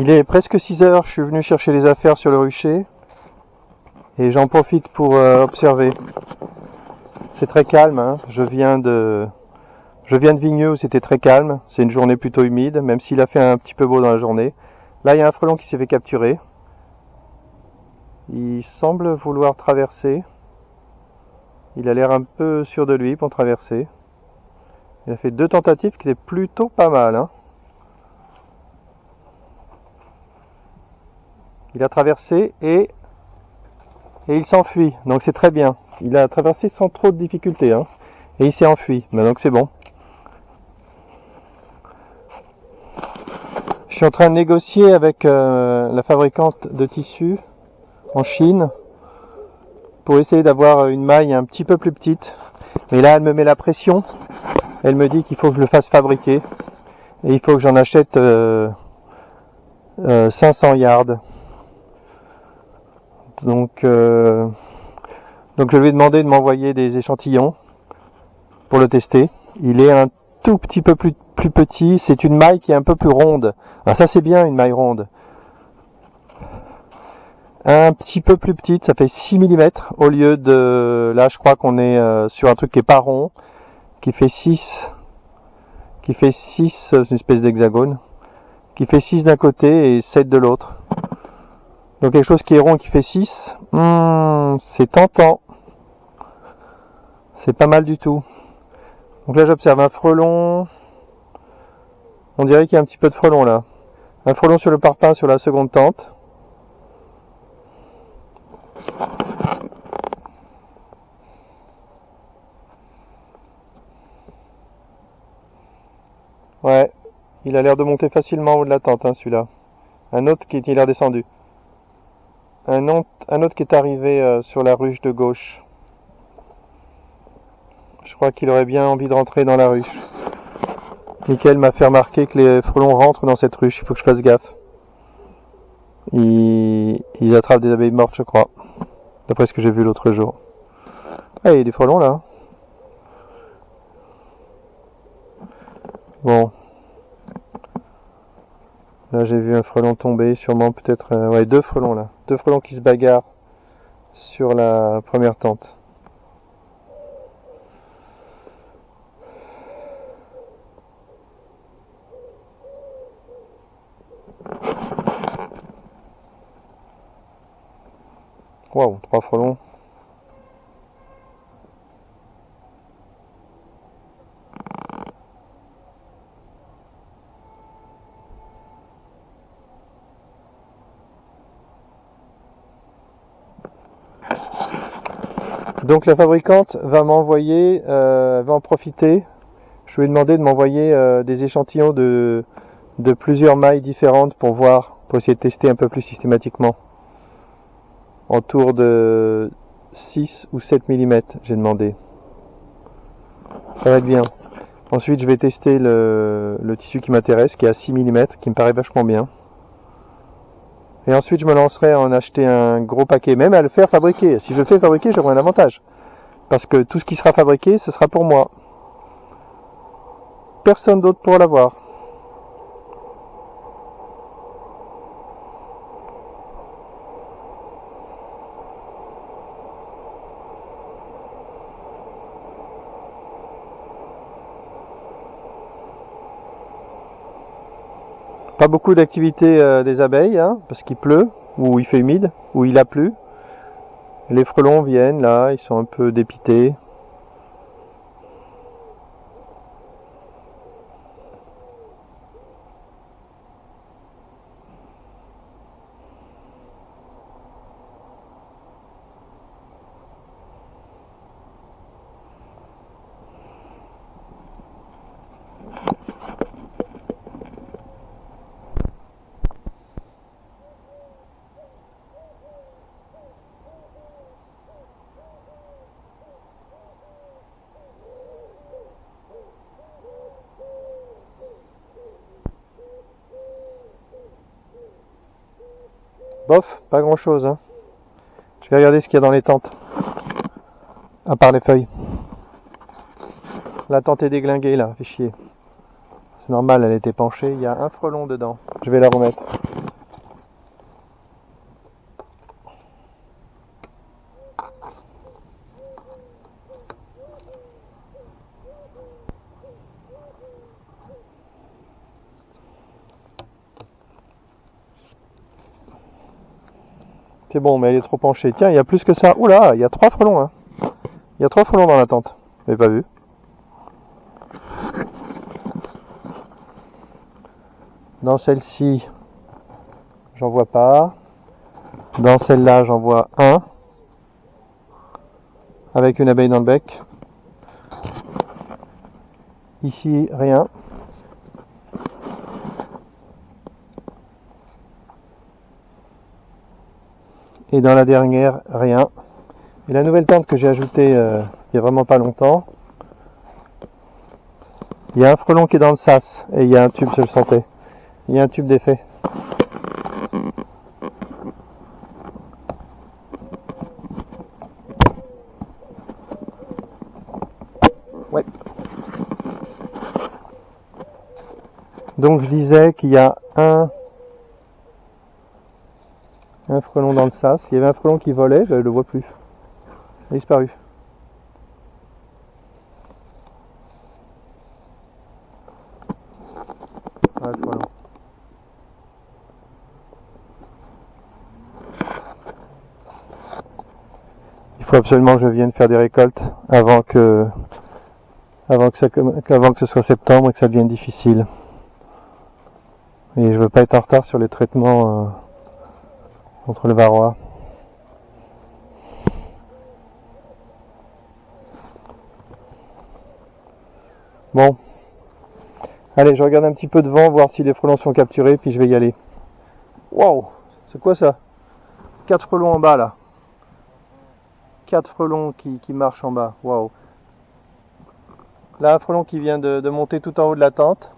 Il est presque 6 heures, je suis venu chercher les affaires sur le rucher et j'en profite pour observer. C'est très calme, hein. Je viens de Vigneux où c'était très calme, c'est une journée plutôt humide, même s'il a fait un petit peu beau dans la journée. Là il y a un frelon qui s'est fait capturer. Il semble vouloir traverser. Il a l'air un peu sûr de lui pour traverser. Il a fait 2 tentatives qui étaient plutôt pas mal, hein. Il a traversé et il s'enfuit, donc c'est très bien. Il a traversé sans trop de difficultés, hein. Et il s'est enfui, mais donc c'est bon. Je suis en train de négocier avec la fabricante de tissus en Chine pour essayer d'avoir une maille un petit peu plus petite. Mais là, elle me met la pression. Elle me dit qu'il faut que je le fasse fabriquer et il faut que j'en achète 500 yards. Donc je lui ai demandé de m'envoyer des échantillons pour le tester. Il est un tout petit peu plus petit. C'est une maille qui est un peu plus ronde. Alors ça c'est bien, une maille ronde. Un petit peu plus petite, ça fait 6 mm au lieu de... Là je crois qu'on est sur un truc qui est pas rond, qui fait 6, c'est une espèce d'hexagone, qui fait 6 d'un côté et 7 de l'autre. Donc quelque chose qui est rond et qui fait 6, c'est tentant. C'est pas mal du tout. Donc là j'observe un frelon. On dirait qu'il y a un petit peu de frelon là. Un frelon sur le parpaing sur la seconde tente. Ouais, il a l'air de monter facilement en haut de la tente, hein, celui-là. Un autre qui est redescendu. Un autre qui est arrivé sur la ruche de gauche. Je crois qu'il aurait bien envie de rentrer dans la ruche. Mickaël m'a fait remarquer que les frelons rentrent dans cette ruche, il faut que je fasse gaffe. Ils attrapent des abeilles mortes, je crois. D'après ce que j'ai vu l'autre jour. Ah, il y a des frelons là. Bon. Là j'ai vu un frelon tomber, sûrement peut-être... ouais, 2 frelons là. 2 frelons qui se bagarrent sur la première tente. Waouh, 3 frelons. Donc la fabricante va m'envoyer, va en profiter. Je lui ai demandé de m'envoyer des échantillons de plusieurs mailles différentes pour voir, pour essayer de tester un peu plus systématiquement. En tour de 6 ou 7 mm, j'ai demandé. Ça va être bien. Ensuite, je vais tester le tissu qui m'intéresse, qui est à 6 mm, qui me paraît vachement bien. Et ensuite, je me lancerai à en acheter un gros paquet, même à le faire fabriquer. Si je le fais fabriquer, j'aurai un avantage. Parce que tout ce qui sera fabriqué, ce sera pour moi. Personne d'autre pourra l'avoir. Pas beaucoup d'activité des abeilles, hein, parce qu'il pleut, ou il fait humide, ou il a plu. Les frelons viennent là, ils sont un peu dépités. Bof, pas grand chose, hein. Je vais regarder ce qu'il y a dans les tentes. À part les feuilles. La tente est déglinguée là, fait chier. C'est normal, elle était penchée, il y a un frelon dedans. Je vais la remettre. C'est bon, mais elle est trop penchée. Tiens, il y a plus que ça. Oula, il y a 3 frelons. Hein. Il y a 3 frelons dans la tente. Vous n'avez pas vu? Dans celle-ci, j'en vois pas. Dans celle-là, j'en vois un. Avec une abeille dans le bec. Ici, rien. Et dans la dernière, rien. Et la nouvelle tente que j'ai ajoutée il n'y a vraiment pas longtemps, il y a un frelon qui est dans le sas et il y a un tube, je le sentais. Il y a un tube d'effet. Ouais. Donc je disais qu'il y a un frelon dans le sas. Il y avait un frelon qui volait, je ne le vois plus. Il a disparu. Ah, le frelon. Il faut absolument que je vienne faire des récoltes avant que ce soit septembre et que ça devienne difficile. Et je veux pas être en retard sur les traitements contre le varroa. Bon. Allez, je regarde un petit peu devant, voir si les frelons sont capturés, puis je vais y aller. Wow, c'est quoi ça? 4 frelons en bas là. 4 frelons qui marchent en bas. Wow. Là, un frelon qui vient de monter tout en haut de la tente.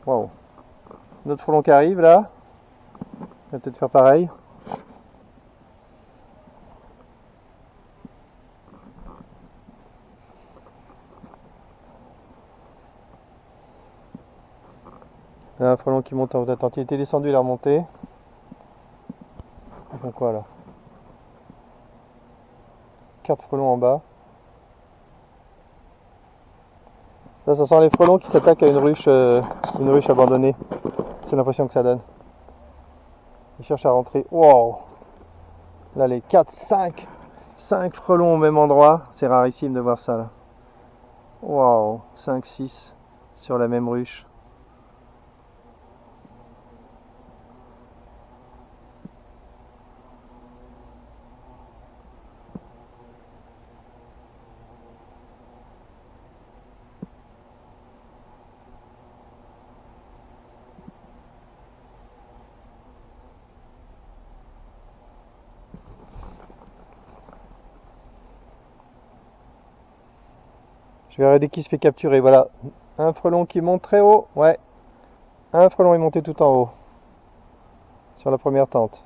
Wow. Un autre frelon qui arrive là. Il va peut-être faire pareil. Là, un frelon qui monte en haut de la tente. Il était descendu, il est remonté. Ils font quoi là? 4 frelons en bas. Ça sent les frelons qui s'attaquent à une ruche abandonnée. C'est l'impression que ça donne. Ils cherchent à rentrer. Wow. Là, les 4, 5 frelons au même endroit. C'est rarissime de voir ça là. Wow. 5, 6 sur la même ruche. Je vais regarder qui se fait capturer. Voilà. Un frelon qui monte très haut. Ouais. Un frelon est monté tout en haut. Sur la première tente.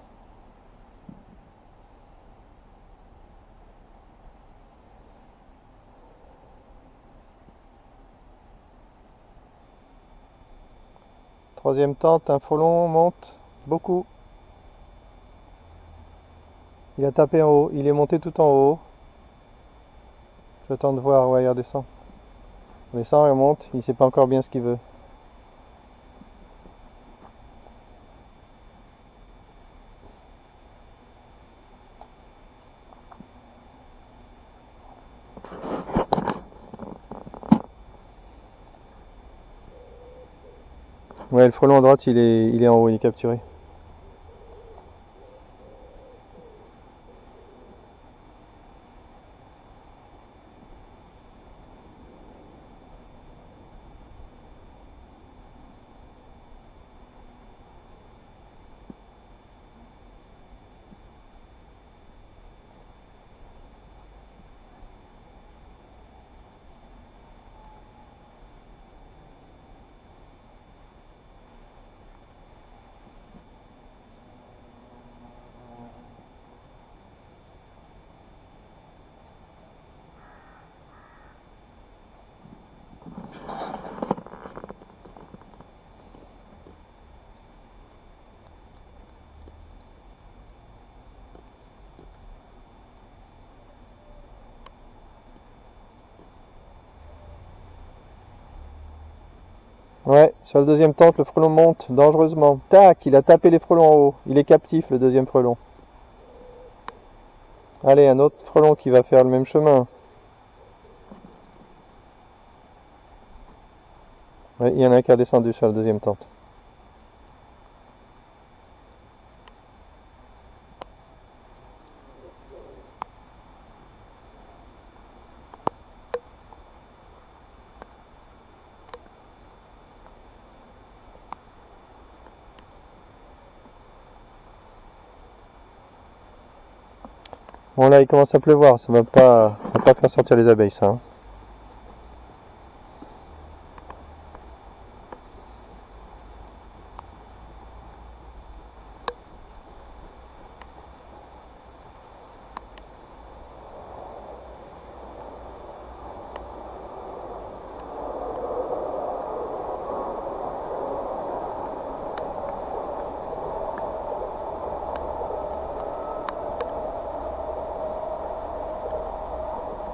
Troisième tente, un frelon monte. Beaucoup. Il a tapé en haut. Il est monté tout en haut. J'attends de voir. Ouais, il redescend. Il descend, il remonte. Il sait pas encore bien ce qu'il veut. Ouais, le frelon à droite, il est en haut, il est capturé. Ouais, sur le deuxième tente, le frelon monte dangereusement. Tac, il a tapé les frelons en haut. Il est captif, le deuxième frelon. Allez, un autre frelon qui va faire le même chemin. Ouais, il y en a un qui a descendu sur la deuxième tente. Bon là, il commence à pleuvoir, ça va pas faire sortir les abeilles, ça. Hein.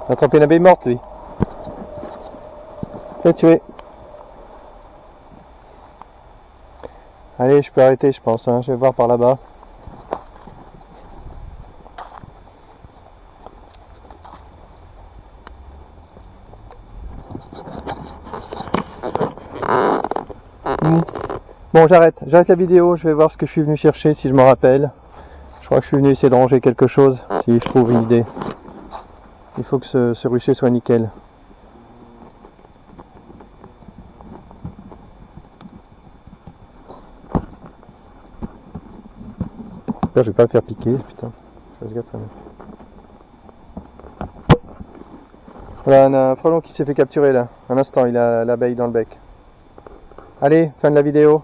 Il a attrapé une abeille morte, lui. L'a tué. Allez, je peux arrêter, je pense. Hein. Je vais voir par là-bas. Bon, j'arrête la vidéo. Je vais voir ce que je suis venu chercher, si je me rappelle. Je crois que je suis venu essayer de ranger quelque chose, si je trouve une idée. Il faut que ce rucher soit nickel. J'espère que je vais pas me faire piquer, putain. Je fasse gaffe quand même. Voilà, on a un frelon qui s'est fait capturer là. Un instant, il a l'abeille dans le bec. Allez, fin de la vidéo.